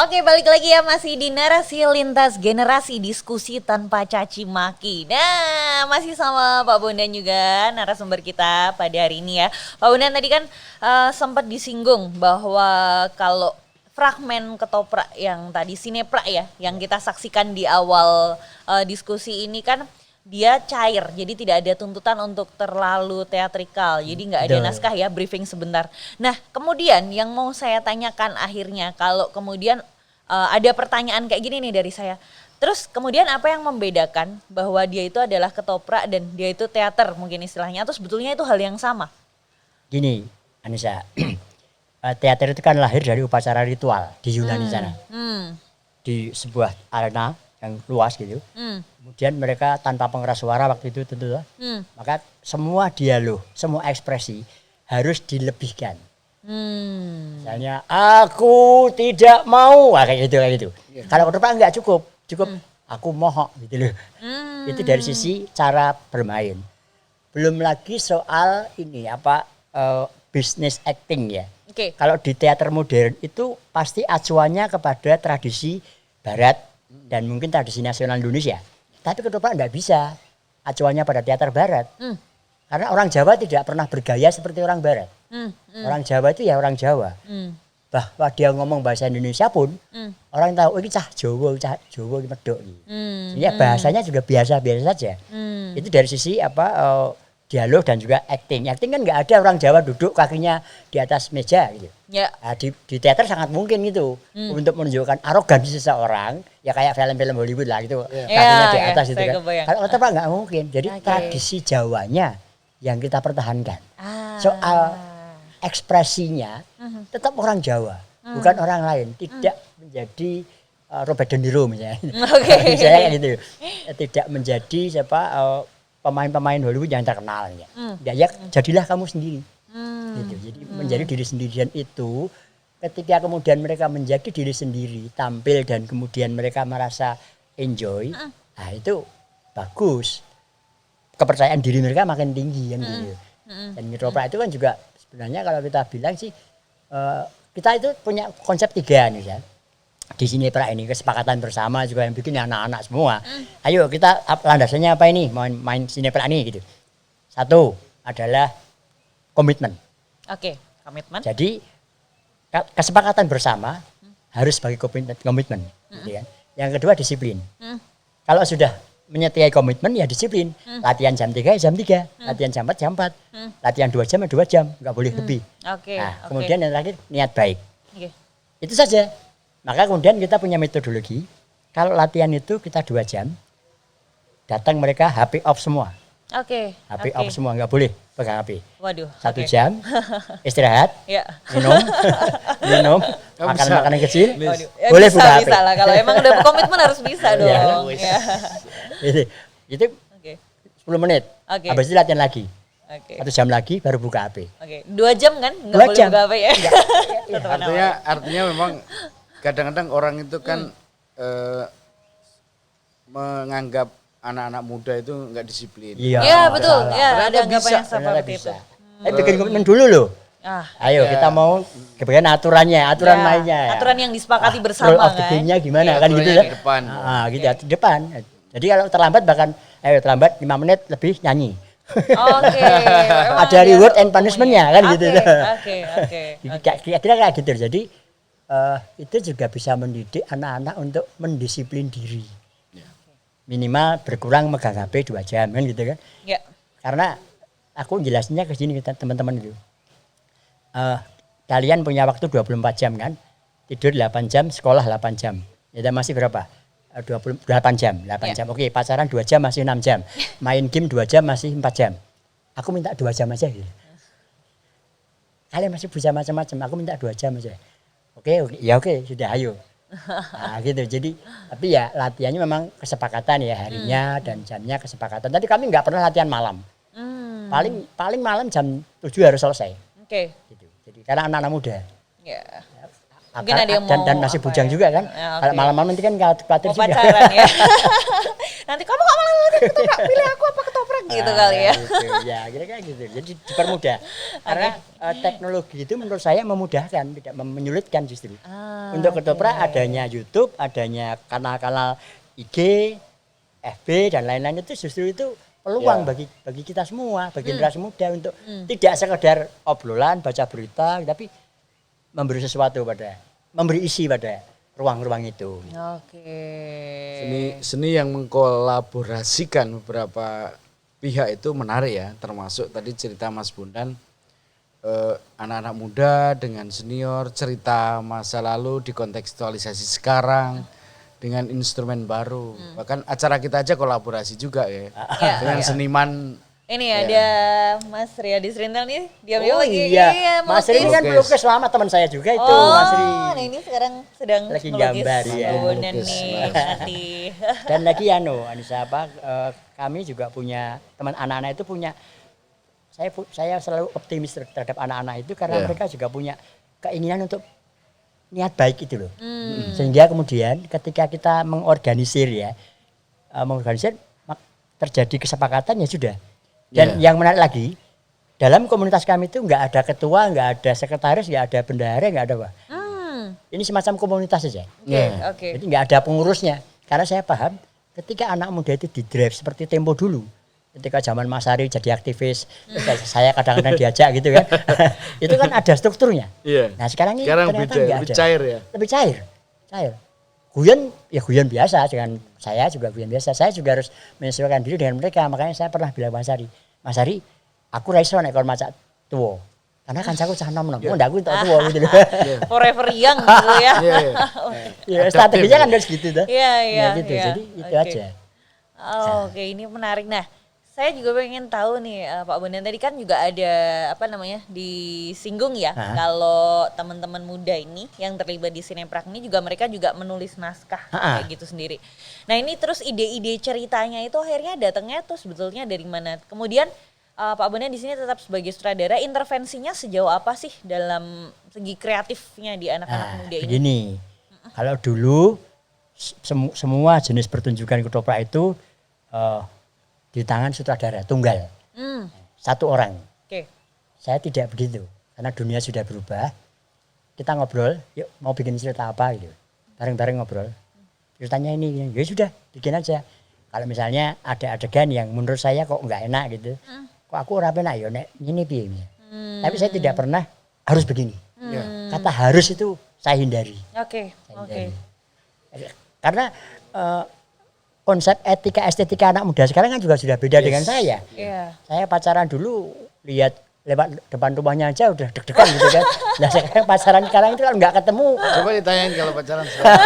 Oke, balik lagi ya, masih di narasi lintas generasi, diskusi tanpa caci maki. Nah, masih sama Pak Bondan juga narasumber kita pada hari ini ya. Pak Bondan tadi kan sempat disinggung bahwa kalau fragmen ketoprak yang tadi sineprak ya, yang kita saksikan di awal diskusi ini kan dia cair, jadi tidak ada tuntutan untuk terlalu teatrikal, jadi nggak ada naskah ya, briefing sebentar. Nah kemudian yang mau saya tanyakan akhirnya, kalau kemudian ada pertanyaan kayak gini nih dari saya, terus kemudian apa yang membedakan bahwa dia itu adalah ketoprak dan dia itu teater mungkin istilahnya, atau sebetulnya itu hal yang sama? Gini Anissa, teater itu kan lahir dari upacara ritual di Yunani sana, di sebuah arena yang luas gitu. Kemudian mereka tanpa pengeras suara waktu itu tentu, maka semua dialog, semua ekspresi harus dilebihkan. Misalnya aku tidak mau, kayak gitu. Kalau ketoprak enggak cukup aku mohon gitu loh. Itu dari sisi cara bermain. Belum lagi soal ini business acting ya. Kalau di teater modern itu pasti acuannya kepada tradisi barat dan mungkin tradisi nasional Indonesia. Tapi ketoprak enggak bisa acuannya pada teater barat. Karena orang Jawa tidak pernah bergaya seperti orang barat. Orang Jawa itu ya orang Jawa. Bahwa dia ngomong bahasa Indonesia pun orang tahu ini cah Jawa ini medok. Ya bahasanya juga biasa-biasa saja. Itu dari sisi dialog dan juga acting. Acting kan nggak ada orang Jawa duduk kakinya di atas meja gitu. Nah, di teater sangat mungkin gitu untuk menunjukkan arogansi seseorang, ya kayak film-film Hollywood lah gitu, kakinya di atas itu kan. Kalau ketoprak nggak mungkin. Jadi tradisi Jawanya yang kita pertahankan. Soal ekspresinya tetap orang Jawa, bukan orang lain. Tidak menjadi Robert De Niro misalnya. Misalnya kayak gitu. Tidak menjadi pemain-pemain Hollywood yang terkenal ya jadilah kamu sendiri. Gitu. Jadi menjadi diri sendiri, dan itu ketika kemudian mereka menjadi diri sendiri, tampil dan kemudian mereka merasa enjoy, nah itu bagus. Kepercayaan diri mereka makin tinggi kan gitu. Dan ketoprak itu kan juga sebenarnya kalau kita bilang sih kita itu punya konsep 3 nih ya. Di sini pra ini kesepakatan bersama juga yang bikin anak-anak semua. Ayo kita landasannya apa ini main sineprak ini gitu. Satu adalah komitmen. Komitmen. Jadi kesepakatan bersama harus bagi komitmen. Gitu kan. Yang kedua disiplin. Kalau sudah menyetiai komitmen ya disiplin. Latihan jam 3 jam 3, latihan jam 4 jam 4, latihan 2 jam 2 jam, nggak boleh lebih. Kemudian yang terakhir niat baik. Itu saja. Maka kemudian kita punya metodologi, kalau latihan itu kita 2 jam, datang mereka HP off semua. HP off semua, nggak boleh pegang HP. 1 jam, istirahat, minum, makanan kecil, boleh buka HP. Bisa lah, kalau emang udah komitmen harus bisa dong. Itu 10 menit, habis itu latihan lagi. 1 jam lagi baru buka HP. 2 jam kan? Nggak boleh buka HP ya? Artinya memang kadang-kadang orang itu kan menganggap anak-anak muda itu nggak disiplin. Iya betul. Ya, ada anggapan yang seperti itu. Bikin komitmen dulu loh. Ayo kita mau kemudian aturan mainnya. Aturan yang disepakati bersama rule of the game-nya gimana kan gitu di depan. Gitu di depan. Jadi kalau terlambat bahkan terlambat 5 menit lebih nyanyi. Ada reward and punishment-nya kan gitu. Kira-kira kayak gitu. Jadi itu juga bisa mendidik anak-anak untuk mendisiplin diri. Minimal berkurang megang HP 2 jam kan gitu kan. Karena aku jelasinnya ke sini teman-teman itu. Kalian punya waktu 24 jam kan. Tidur 8 jam, sekolah 8 jam. Ya masih berapa? 28 jam. Oke, pacaran 2 jam masih 6 jam. Main game 2 jam masih 4 jam. Aku minta 2 jam aja gitu. Kalian masih bisa macam-macam, aku minta 2 jam aja. Oke, sudah ayo. Nah gitu, jadi tapi ya latihannya memang kesepakatan ya, harinya dan jamnya kesepakatan. Tapi kami nggak pernah latihan malam. Paling malam jam 7 harus selesai. Gitu. Jadi karena anak-anak muda. Mungkin ada yang dan mau masih apa bujang ya? juga kan. Ya, Kalau oke. malam-malam nanti kan khawatir Mau juga. pacaran ya. Nanti kamu kok malah lari ketoprak, pilih aku apa ketoprak gitu kali ya. Gitu, ya kira-kira gitu. Jadi dipermudah. Karena teknologi itu menurut saya memudahkan, tidak menyulitkan justru. Untuk ketoprak adanya YouTube, adanya kanal-kanal IG, FB dan lain-lain itu justru itu peluang bagi kita semua, bagi generasi muda untuk tidak sekedar obrolan, baca berita, tapi memberi sesuatu memberi isi pada ruang-ruang itu. Oke. Seni yang mengkolaborasikan beberapa pihak itu menarik ya, termasuk tadi cerita Mas Bondan, anak-anak muda dengan senior, cerita masa lalu dikontekstualisasi sekarang dengan instrumen baru. Bahkan acara kita aja kolaborasi juga ya, dengan seniman. Ini ada Mas Riyadi Srintel nih, diam-diam Oh lagi. iya, Mas Ri ini kan melukis. pelukis lama teman saya juga itu, Oh, Mas Ri. nah ini sekarang sedang Lagi melukis gambar, ya. bangunan Melukis, nih melukis. nanti. Dan lagi Anissa kami juga punya teman anak-anak itu punya saya selalu optimis terhadap anak-anak itu karena mereka juga punya keinginan untuk niat baik itu loh. Sehingga kemudian ketika kita mengorganisir terjadi kesepakatan ya sudah. Dan yang menarik lagi dalam komunitas kami itu nggak ada ketua, nggak ada sekretaris, nggak ada bendahara, nggak ada apa. Ini semacam komunitas saja. Oke. Jadi nggak ada pengurusnya. Karena saya paham ketika anak muda itu di drive seperti Tempo dulu. Ketika zaman Mas Ari jadi aktivis, saya kadang-kadang diajak gitu kan. Itu kan ada strukturnya. Iya. Nah sekarang ini Sekarang ternyata beda, nggak lebih ada. cair ya. Lebih cair. Guyon biasa dengan saya juga guyon biasa. Saya juga harus menyesuaikan diri dengan mereka. Makanya saya pernah bilang Mas Ari, aku ra iso nek kon macak tuwa. Karena kancaku cah nom-nom. Oh ndak aku entuk tuwa gitu loh. Forever young gitu ya. Iya, iya. Ya strateginya kan harus gitu tuh. Iya, iya. Ya gitu. iya. Jadi itu Oke. aja. Oh, oke, ini menarik. Nah, saya juga pengen tahu nih Pak Bondan, tadi kan juga ada disinggung ya kalau teman-teman muda ini yang terlibat di Sineprak ini juga mereka juga menulis naskah kayak gitu sendiri. Nah, ini terus ide-ide ceritanya itu akhirnya datangnya tuh sebetulnya dari mana? Kemudian Pak Bondan di sini tetap sebagai sutradara, intervensinya sejauh apa sih dalam segi kreatifnya di anak-anak muda ini? Begini, kalau dulu semua jenis pertunjukan ketoprak itu di tangan sutradara tunggal, satu orang. Oke. Saya tidak begitu, karena dunia sudah berubah. Kita ngobrol, yuk mau bikin cerita apa gitu, bareng-bareng ngobrol. Ceritanya ini, ya sudah bikin aja. Kalau misalnya ada adegan yang menurut saya kok nggak enak gitu, kok aku ora enak ya nek ini piye. Tapi saya tidak pernah harus begini. Kata harus itu saya hindari. Oke. Karena konsep etika estetika anak muda sekarang kan juga sudah beda dengan saya. Iya. Saya pacaran dulu lihat lewat depan rumahnya aja udah deg-degan gitu kan. Nah sekarang pacaran sekarang itu kan nggak ketemu. Coba ditanyain kalau pacaran sekarang.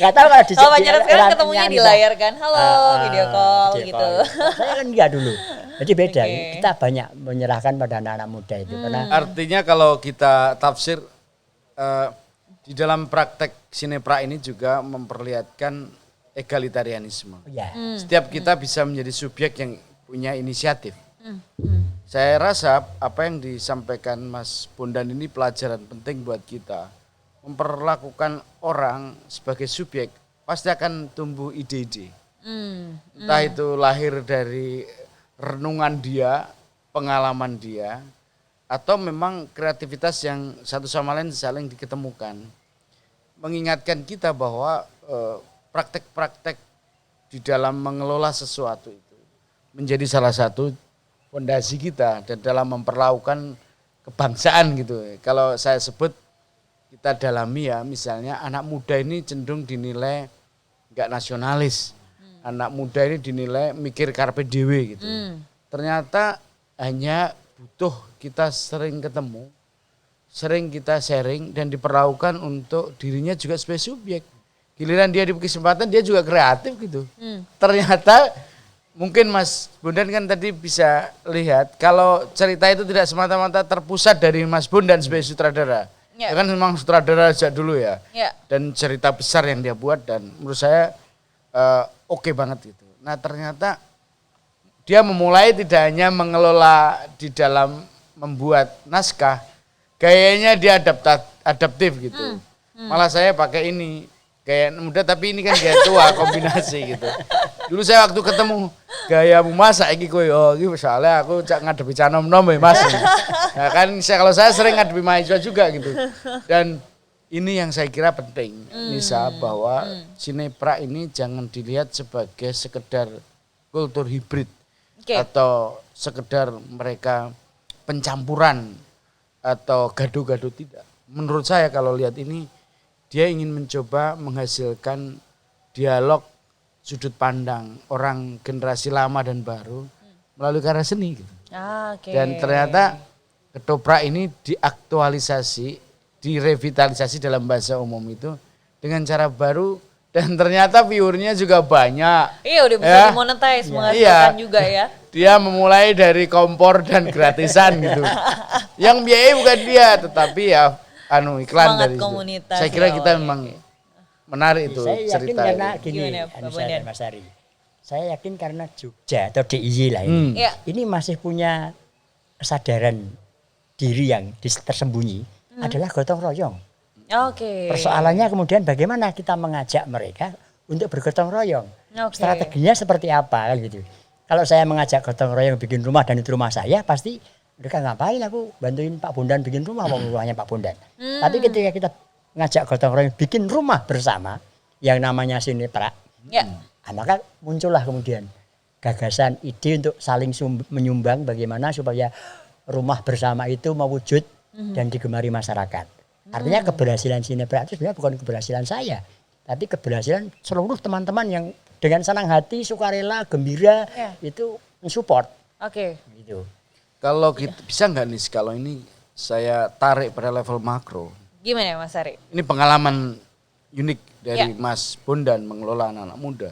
Nggak tahu kalau di Kalau pacaran sekarang era ketemunya di Anissa. layar kan, halo video call Video gitu. call. Saya kan enggak dulu. Jadi beda. Oke. Kita banyak menyerahkan pada anak-anak muda itu karena Artinya kalau kita tafsir di dalam praktek sinepra ini juga memperlihatkan egalitarianisme. ya Setiap kita bisa menjadi subjek yang punya inisiatif. Saya rasa apa yang disampaikan Mas Bondan ini pelajaran penting buat kita. Memperlakukan orang sebagai subjek pasti akan tumbuh ide-ide. Entah itu lahir dari renungan dia, pengalaman dia, atau memang kreativitas yang satu sama lain saling diketemukan. Mengingatkan kita bahwa praktek-praktek di dalam mengelola sesuatu itu menjadi salah satu fondasi kita dan dalam memperlakukan kebangsaan gitu. Kalau saya sebut kita dalami ya, misalnya anak muda ini cenderung dinilai enggak nasionalis. Anak muda ini dinilai mikir carpe diewe gitu. Ternyata hanya butuh kita sering ketemu, sering kita sharing dan diperlakukan untuk dirinya juga sebagai subjek. Giliran dia diberi kesempatan dia juga kreatif gitu. Ternyata mungkin Mas Bondan kan tadi bisa lihat kalau cerita itu tidak semata-mata terpusat dari Mas Bondan sebagai sutradara. Ya. Ya kan memang sutradara sejak dulu ya. Ya. Dan cerita besar yang dia buat dan menurut saya oke banget gitu. Nah ternyata dia memulai tidak hanya mengelola di dalam membuat naskah, kayaknya dia adaptif gitu. Malah saya pakai ini gaya muda tapi ini kan gaya tua kombinasi gitu. Dulu saya waktu ketemu gayamu masak iki kowe iki soalnya aku cak ngadepi canom-nom ya Mas. Nah kan kalau saya sering ngadepi mahasiswa juga gitu. Dan ini yang saya kira penting Nisa bahwa Sinepra ini jangan dilihat sebagai sekedar kultur hibrid atau sekedar mereka pencampuran atau gaduh-gaduh, tidak. Menurut saya kalau lihat ini dia ingin mencoba menghasilkan dialog sudut pandang orang generasi lama dan baru melalui karya seni gitu. Dan ternyata ketoprak ini diaktualisasi, direvitalisasi dalam bahasa umum itu dengan cara baru dan ternyata viewernya juga banyak. Iya udah bisa dimonetize, menghasilkan juga ya. Dia memulai dari kompor dan gratisan gitu. Yang biaya bukan dia, tetapi ya iklan semangat dari komunitas. Saya kira kita memang menarik itu saya cerita. Yakin karena itu. gini, Gimana, dan Mas Ari. Saya yakin karena Jogja atau DIY lah ini. Ini masih punya kesadaran diri yang tersembunyi adalah gotong royong. Persoalannya kemudian bagaimana kita mengajak mereka untuk bergotong royong. Strateginya seperti apa kan gitu. Kalau saya mengajak gotong royong bikin rumah dan itu rumah saya, pasti mereka ngapain aku bantuin Pak Bondan bikin rumah, mau rumahnya Pak Bondan. Tapi ketika kita ngajak gotong royong bikin rumah bersama yang namanya Sinepra, maka muncullah kemudian gagasan ide untuk saling menyumbang bagaimana supaya rumah bersama itu mewujud dan digemari masyarakat. Artinya keberhasilan Sinepra itu sebenarnya bukan keberhasilan saya, tapi keberhasilan seluruh teman-teman yang dengan senang hati, sukarela, gembira itu mensupport. Gitu. Kalau kita bisa nggak nih kalau ini saya tarik pada level makro. Gimana Mas Ari? Ini pengalaman unik dari Mas Bondan mengelola anak-anak muda.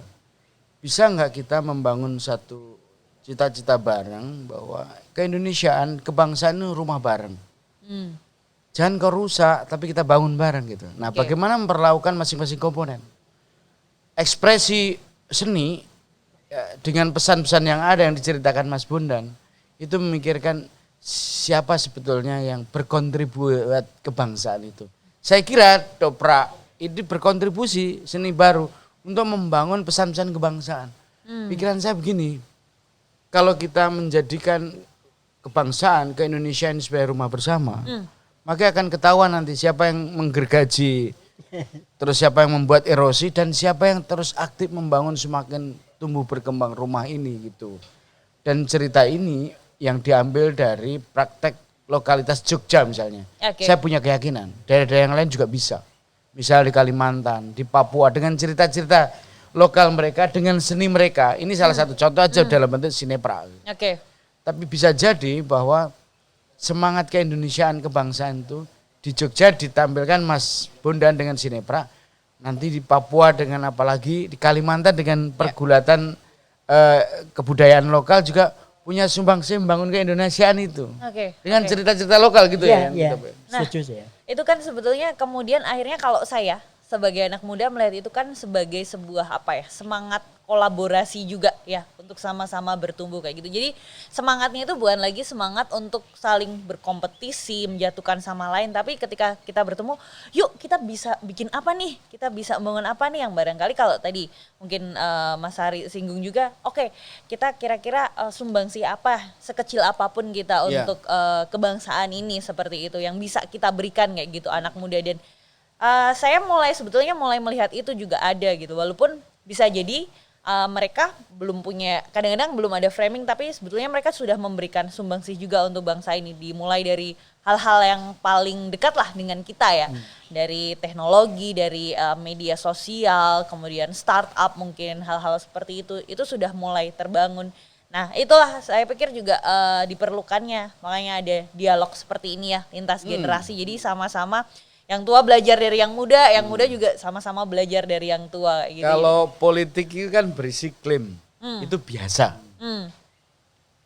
Bisa nggak kita membangun satu cita-cita bareng bahwa keindonesiaan, kebangsaan itu rumah bareng. Jangan kau rusak, tapi kita bangun bareng gitu. Nah, bagaimana memperlakukan masing-masing komponen? Ekspresi seni dengan pesan-pesan yang ada yang diceritakan Mas Bondan itu memikirkan siapa sebetulnya yang berkontribusi kebangsaan itu. Saya kira Toprak ini berkontribusi seni baru untuk membangun pesan-pesan kebangsaan. Pikiran saya begini, kalau kita menjadikan kebangsaan, keindonesiaan sebagai rumah bersama, maka akan ketahuan nanti siapa yang menggergaji, terus siapa yang membuat erosi, dan siapa yang terus aktif membangun semakin tumbuh berkembang rumah ini gitu. Dan cerita ini yang diambil dari praktek lokalitas Jogja misalnya. Saya punya keyakinan daerah-daerah yang lain juga bisa. Misal di Kalimantan, di Papua dengan cerita-cerita lokal mereka dengan seni mereka. Ini salah satu contoh aja dalam bentuk Sinepra. Tapi bisa jadi bahwa semangat keindonesiaan kebangsaan itu di Jogja ditampilkan Mas Bondan dengan Sinepra. Nanti di Papua dengan apalagi di Kalimantan dengan pergulatan kebudayaan lokal juga punya sumbangsi membangun keindonesiaan itu. Dengan cerita-cerita lokal gitu ya. Nah, itu kan sebetulnya kemudian akhirnya kalau saya sebagai anak muda melihat itu kan sebagai sebuah semangat kolaborasi juga ya untuk sama-sama bertumbuh kayak gitu. Jadi semangatnya itu bukan lagi semangat untuk saling berkompetisi, menjatuhkan sama lain, tapi ketika kita bertemu, yuk kita bisa bikin apa nih? Kita bisa membangun apa nih yang barangkali kalau tadi mungkin Mas Ari singgung juga, kita kira-kira sumbangsi apa sekecil apapun kita untuk kebangsaan ini seperti itu yang bisa kita berikan kayak gitu anak muda. Dan saya sebetulnya mulai melihat itu juga ada gitu, walaupun bisa jadi mereka belum punya, kadang-kadang belum ada framing, tapi sebetulnya mereka sudah memberikan sumbangsih juga untuk bangsa ini, dimulai dari hal-hal yang paling dekat lah dengan kita ya, dari teknologi, dari media sosial, kemudian startup mungkin hal-hal seperti itu sudah mulai terbangun. Nah itulah saya pikir juga diperlukannya, makanya ada dialog seperti ini ya, lintas generasi, jadi sama-sama yang tua belajar dari yang muda juga sama-sama belajar dari yang tua gitu. Kalau politik itu kan berisi klaim, itu biasa.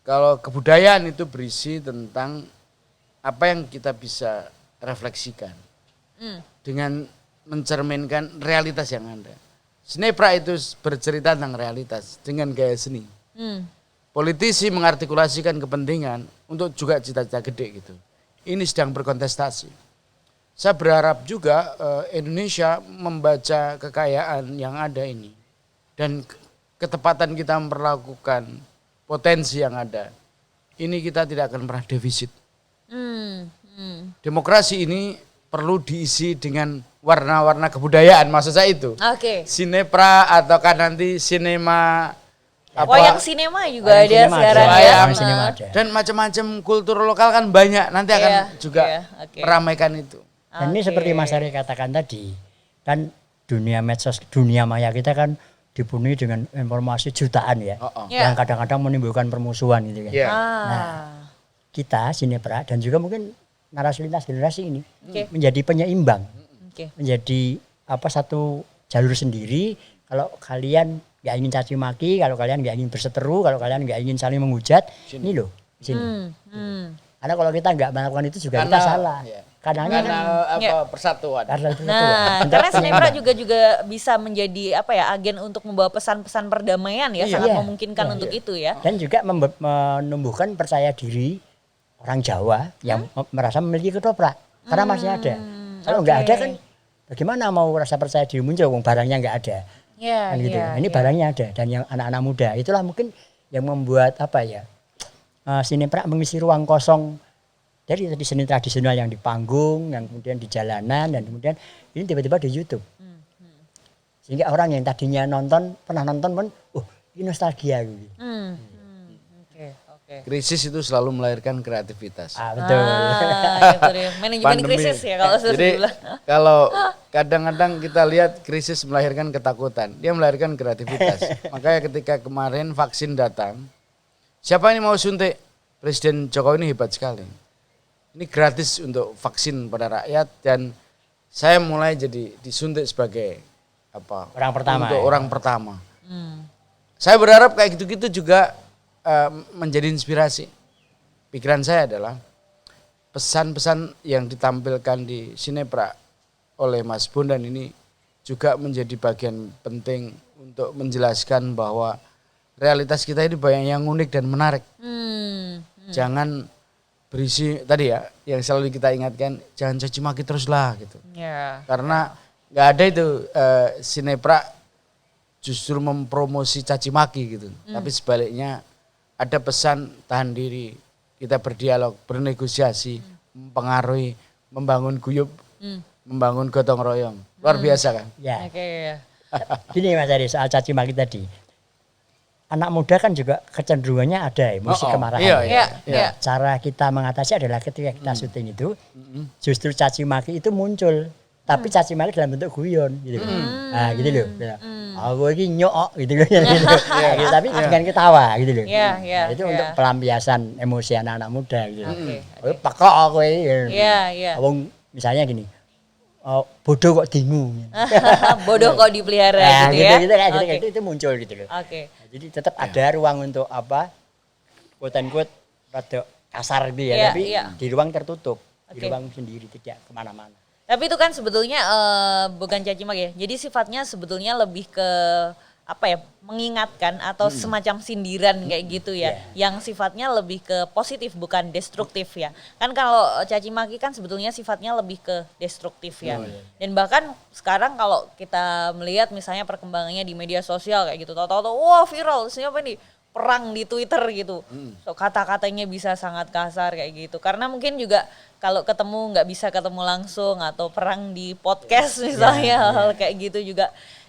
Kalau kebudayaan itu berisi tentang apa yang kita bisa refleksikan dengan mencerminkan realitas yang ada. Sinepra itu bercerita tentang realitas dengan gaya seni. Politisi mengartikulasikan kepentingan untuk juga cita-cita gede gitu. Ini sedang berkontestasi. saya berharap juga Indonesia membaca kekayaan yang ada ini dan ketepatan kita memperlakukan potensi yang ada. Ini kita tidak akan pernah defisit. Demokrasi ini perlu diisi dengan warna-warna kebudayaan, maksud saya itu. Oke. Sinepra ataukah nanti sinema Wayang sinema juga Wayang ada sinema ada. sekarang ya. Wayang sinema ada. dan macam-macam kultur lokal kan banyak, nanti akan Iya, juga iya, oke. meramaikan itu. Dan ini seperti Mas Ari katakan tadi, kan dunia medsos, dunia maya kita kan dipenuhi dengan informasi jutaan ya, Iya. yang kadang-kadang menimbulkan permusuhan gitu kan. Iya. Kita Sinepra dan juga mungkin narasi lintas generasi ini Oke. menjadi penyeimbang, Oke. menjadi satu jalur sendiri. Kalau kalian nggak ingin caci maki, kalau kalian nggak ingin berseteru, kalau kalian nggak ingin saling menghujat, ini loh di sini. Karena kalau kita nggak melakukan itu juga kita salah. iya. Karena Persatuan. karena itu Nah, untuk karena Sinepra penyeimbang. juga bisa menjadi agen untuk membawa pesan-pesan perdamaian ya, sangat Iya. memungkinkan untuk itu ya. Dan juga menumbuhkan percaya diri orang Jawa yang merasa memiliki ketoprak karena masih ada. Kalau nggak ada kan bagaimana mau rasa percaya diri muncul wong barangnya nggak ada. Iya, Kan gitu. iya, Ini iya. barangnya ada dan yang anak-anak muda itulah mungkin yang membuat Sinepra mengisi ruang kosong dari seni tradisional yang di panggung, yang kemudian di jalanan dan kemudian ini tiba-tiba di YouTube. Sehingga orang yang tadinya pernah nonton pun, ini nostalgia gitu. Oke. Krisis itu selalu melahirkan kreativitas. Betul. Ya, betul ya. Manajemen Pandemi. krisis ya kalau sudah Jadi dibilang. kalau kadang-kadang kita lihat krisis melahirkan ketakutan, dia melahirkan kreativitas. Makanya ketika kemarin vaksin datang, siapa ini mau suntik? Presiden Jokowi ini hebat sekali. Ini gratis untuk vaksin pada rakyat dan saya mulai jadi disuntik sebagai Orang pertama, untuk ya. orang pertama. Saya berharap kayak gitu-gitu juga menjadi inspirasi. Pikiran saya adalah pesan-pesan yang ditampilkan di Sinepra oleh Mas Bondan ini juga menjadi bagian penting untuk menjelaskan bahwa realitas kita ini banyak yang unik dan menarik. Jangan berisi tadi ya yang selalu kita ingatkan, jangan caci maki terus lah gitu. Ya. Karena nggak ada itu Sinepra justru mempromosi caci maki gitu. Tapi sebaliknya ada pesan tahan diri, kita berdialog, bernegosiasi, mempengaruhi, membangun guyup, membangun gotong royong. Luar biasa kan? Ya. Oke ya. Gini Mas Ari soal caci maki tadi. Anak muda kan juga kecenderungannya ada emosi kemarahan. Iya, Iya, iya. Cara kita mengatasi adalah ketika kita syuting itu justru caci maki itu muncul. Tapi caci maki dalam bentuk guyon gitu. Nah, gitu loh. Aku ini nyok gitu loh. Gitu. Tapi dengan ketawa gitu loh. Iya, iya, Nah, itu iya. untuk pelampiasan emosi anak-anak muda gitu. Oke. Pakok aku ini. Iya, iya. Wong misalnya gini. Bodoh kok dingu. Bodoh kok dipelihara Nah, gitu ya. gitu kayak gitu, Oke. kayak gitu, itu muncul gitu loh. Oke. Nah, jadi tetap ada ruang untuk quote unquote rada kasar gitu ya, Iya, tapi iya. di ruang tertutup, di Oke. ruang sendiri tidak kemana-mana. Tapi itu kan sebetulnya bukan caci maki ya. Jadi sifatnya sebetulnya lebih ke mengingatkan atau semacam sindiran kayak gitu ya. Yang sifatnya lebih ke positif bukan destruktif ya. Kan kalau caci maki kan sebetulnya sifatnya lebih ke destruktif ya. Dan bahkan sekarang kalau kita melihat misalnya perkembangannya di media sosial kayak gitu. Tahu-tahu wah viral siapa nih? Perang di Twitter gitu. So kata-katanya bisa sangat kasar kayak gitu. Karena mungkin juga kalau ketemu nggak bisa ketemu langsung atau perang di podcast misalnya hal kayak gitu juga.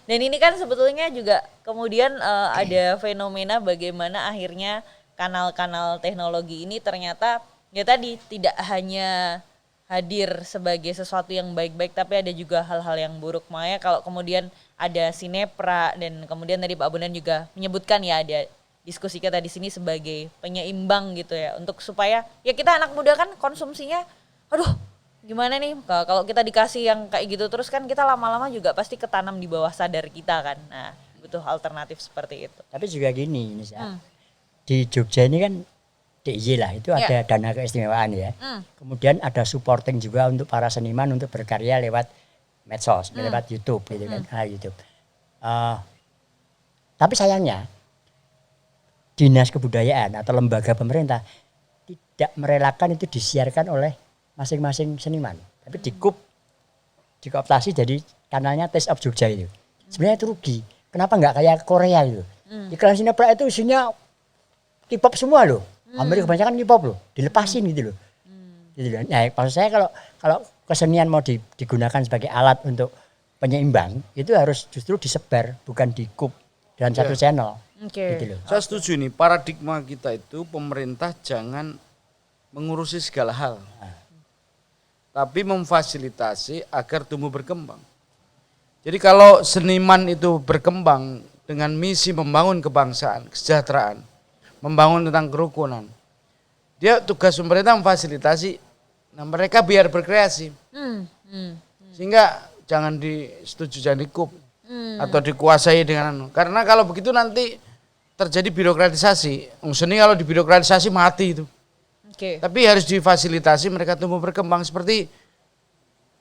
Dan ini kan sebetulnya juga kemudian ada fenomena bagaimana akhirnya kanal-kanal teknologi ini ternyata ya tadi tidak hanya hadir sebagai sesuatu yang baik-baik tapi ada juga hal-hal yang buruk. Makanya kalau kemudian ada Sinepra dan kemudian tadi Pak Bondan juga menyebutkan ya ada diskusi kita di sini sebagai penyeimbang gitu ya untuk supaya ya kita anak muda kan konsumsinya aduh gimana nih kalau kita dikasih yang kayak gitu terus kan kita lama-lama juga pasti ketanam di bawah sadar kita kan. Nah butuh alternatif seperti itu. Tapi juga gini ini di Jogja ini kan DIY lah itu ada dana keistimewaan ya. Kemudian ada supporting juga untuk para seniman untuk berkarya lewat medsos, lewat YouTube gitu kan, YouTube. Tapi sayangnya dinas kebudayaan atau lembaga pemerintah tidak merelakan itu disiarkan oleh masing-masing seniman, tapi dikup dikooptasi jadi kanalnya Taste of Jogja itu. Sebenarnya itu rugi. Kenapa nggak kayak Korea gitu? Iklan sinetron itu isinya K-pop semua loh. Amerika kebanyakan K-pop loh, dilepasin gitu loh. Gitu loh. Nah, maksud saya kalau kesenian mau digunakan sebagai alat untuk penyeimbang, itu harus justru disebar, bukan dikup dalam satu channel. Gitu loh. Saya setuju nih, paradigma kita itu pemerintah jangan mengurusi segala hal. Tapi memfasilitasi agar tumbuh berkembang. Jadi kalau seniman itu berkembang dengan misi membangun kebangsaan, kesejahteraan, membangun tentang kerukunan, dia tugas pemerintah memfasilitasi, nah mereka biar berkreasi. Sehingga jangan disetujui, jangan dikup atau dikuasai dengan karena kalau begitu nanti terjadi birokratisasi. Seni kalau dibirokratisasi mati itu. Tapi harus difasilitasi mereka tumbuh berkembang seperti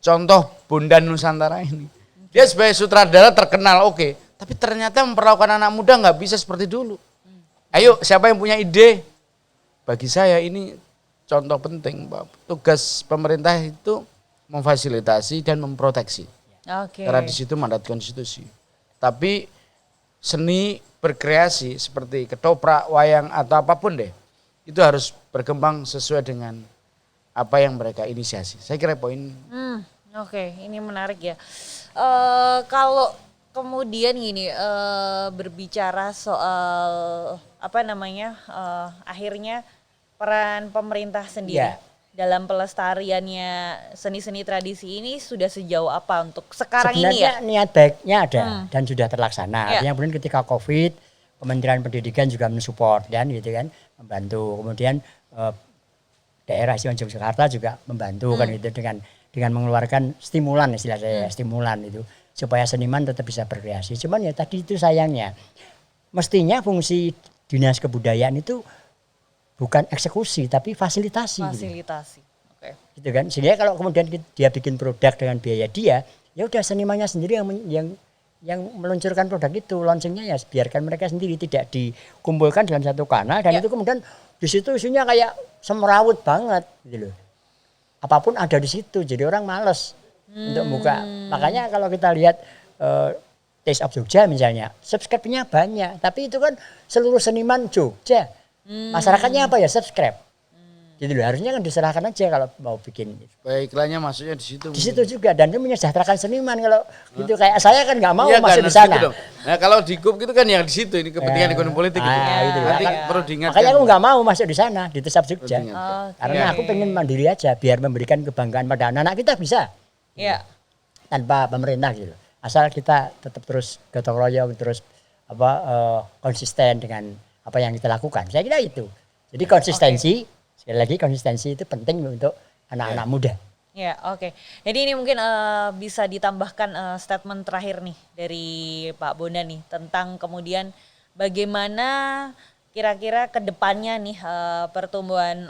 contoh Bondan Nusantara ini. Dia sebagai sutradara terkenal oke, tapi ternyata memperlakukan anak muda nggak bisa seperti dulu. Ayo siapa yang punya ide? Bagi saya ini contoh penting, Pak. Tugas pemerintah itu memfasilitasi dan memproteksi. Karena di situ mandat konstitusi. Tapi seni berkreasi seperti ketoprak, wayang atau apapun deh, itu harus berkembang sesuai dengan apa yang mereka inisiasi. Saya kira poin. Ini menarik ya. Kalau kemudian gini berbicara soal akhirnya peran pemerintah sendiri dalam pelestariannya seni-seni tradisi ini sudah sejauh apa untuk sekarang ini ya? Sebenarnya niat baiknya ada dan sudah terlaksana. Artinya kemudian ketika COVID, Kementerian Pendidikan juga mensupport dan gitu kan, membantu. Kemudian daerah Istimewa Yogyakarta juga membantu kan gitu dengan mengeluarkan stimulan istilah saya, stimulan itu supaya seniman tetap bisa berkreasi. Cuman ya tadi itu sayangnya mestinya fungsi Dinas Kebudayaan itu bukan eksekusi tapi fasilitasi. Fasilitasi. Gitu. Gitu kan. Sehingga kalau kemudian dia bikin produk dengan biaya dia, ya udah senimannya sendiri yang meluncurkan produk itu, launchingnya ya biarkan mereka sendiri, tidak dikumpulkan dalam satu kanal dan itu kemudian di situ isinya kayak semrawut banget gitu loh. Apapun ada di situ, jadi orang males untuk buka. Makanya kalau kita lihat Taste of Jogja misalnya, subscribe-nya banyak, tapi itu kan seluruh seniman Jogja. Masyarakatnya apa ya subscribe. Gitu loh, harusnya kan diserahkan aja kalau mau bikin. Baik, iklannya masuknya di situ. Di situ juga dan itu menyejahterakan seniman kalau gitu kayak saya kan nggak mau masuk di sana. Gitu. Nah kalau di KUP gitu kan yang di situ ini kepentingan ekonomi politik gitu. Gitu. Nanti perlu diingatkan. Makanya aku nggak mau masuk di sana di Taste of Jogja. Karena aku pengen mandiri aja biar memberikan kebanggaan pada anak-anak kita bisa. Iya. Tanpa pemerintah gitu. Asal kita tetap terus gotong royong terus konsisten dengan apa yang kita lakukan. Saya kira itu. Jadi konsistensi sekali lagi konsistensi itu penting untuk anak-anak muda. Ya, oke. Jadi ini mungkin bisa ditambahkan statement terakhir nih dari Pak Bondan nih tentang kemudian bagaimana kira-kira ke depannya nih pertumbuhan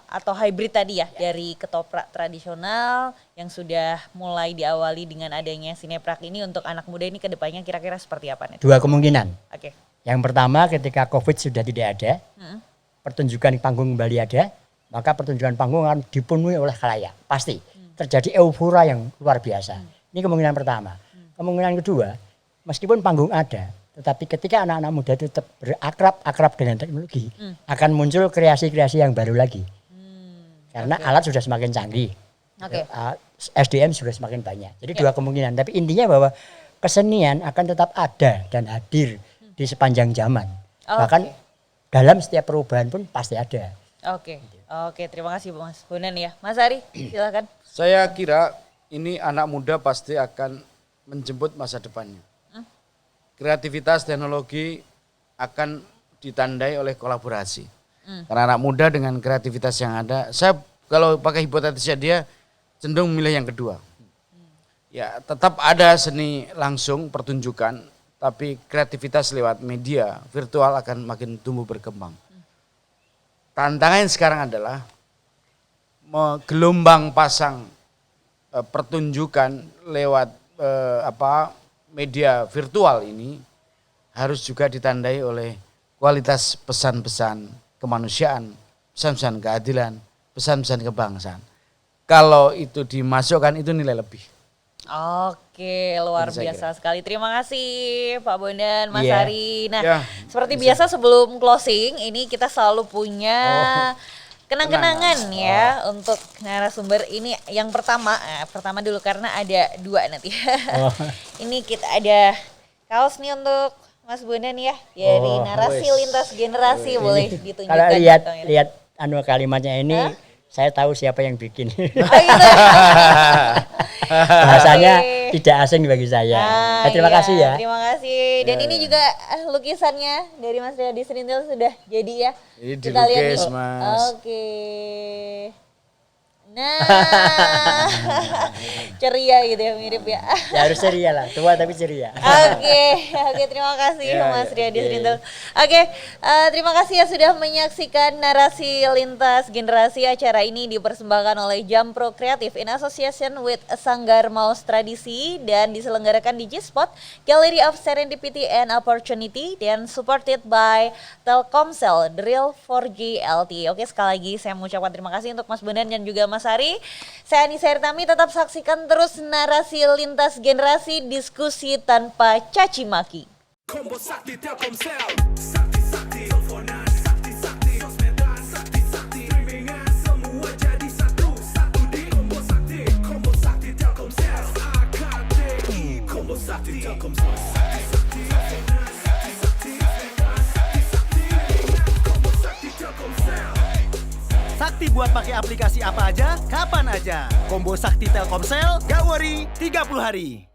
atau hybrid tadi ya dari ketoprak tradisional yang sudah mulai diawali dengan adanya Sineprak ini untuk anak muda ini ke depannya kira-kira seperti apa nih? Dua kemungkinan. Oke. Yang pertama ketika COVID sudah tidak ada, pertunjukan panggung kembali ada, maka pertunjukan panggung akan dipenuhi oleh khalayak. Pasti terjadi euforia yang luar biasa. Ini kemungkinan pertama. Kemungkinan kedua, meskipun panggung ada, tetapi ketika anak-anak muda itu tetap berakrab dengan teknologi, akan muncul kreasi-kreasi yang baru lagi. Karena alat sudah semakin canggih, SDM sudah semakin banyak. Jadi dua kemungkinan. Tapi intinya bahwa kesenian akan tetap ada dan hadir di sepanjang zaman. Bahkan dalam setiap perubahan pun pasti ada. Oke, terima kasih Mas Bondan ya. Mas Ari, silakan. Saya kira ini anak muda pasti akan menjemput masa depannya. Kreativitas teknologi akan ditandai oleh kolaborasi. Karena anak muda dengan kreativitas yang ada, saya kalau pakai hipotesisnya dia cenderung memilih yang kedua. Ya, tetap ada seni langsung pertunjukan, tapi kreativitas lewat media virtual akan makin tumbuh berkembang. Tantangan sekarang adalah gelombang pasang pertunjukan lewat media virtual ini harus juga ditandai oleh kualitas pesan-pesan kemanusiaan, pesan-pesan keadilan, pesan-pesan kebangsaan. kalau itu dimasukkan itu nilai lebih. Oke, luar Itu saya biasa sekali. Terima kasih Pak Bondan, Mas Iya. Ari. Nah, Ya, seperti biasa sebelum closing, ini kita selalu punya kenang-kenangan ya untuk narasumber ini. Yang pertama dulu karena ada 2 nanti. Oh. Ini kita ada kaos nih untuk Mas Bondan ya, dari Oh, narasi wes. lintas generasi boleh ditunjukkan. Kalau lihat kalimatnya ini, saya tahu siapa yang bikin. Oh, gitu. Bahasanya Oke. tidak asing bagi saya. Terima iya, kasih ya. Terima kasih. Dan ini juga lukisannya dari Mas Riyadi Serintil sudah jadi ya. Ini Kita lihat dilukis, nih. Mas. Oke. Nah, ceria gitu ya, mirip ya. Ya harus ceria lah, tua tapi ceria. Oke, terima kasih Ya, Mas ya, Riyadi oke. Serintil. Oke, terima kasih ya sudah menyaksikan narasi lintas generasi. Acara ini dipersembahkan oleh Jampro Kreatif in association with Sanggar Maus Tradisi dan diselenggarakan di G-Spot, Gallery of Serendipity and Opportunity, dan supported by Telkomsel, The Real 4G LTE. Oke, sekali lagi saya mengucapkan terima kasih untuk Mas Bondan dan juga Mas Ari. Saya Anissa Hirtami, tetap saksikan terus narasi lintas generasi, diskusi tanpa caci maki. Combo Sakti Telkomsel, Sakti Sakti teleponan, Sakti Sakti sosmedan, Sakti Sakti streamingan, semua jadi satu di Combo Sakti Telkomsel, AKDI, Combo Sakti Telkomsel, Sakti Sakti teleponan, Sakti Sakti sosmedan, Sakti Sakti streamingan, Combo Sakti Telkomsel. Sakti buat pakai aplikasi apa aja, kapan aja. Combo Sakti Telkomsel, gak worry, 30 hari.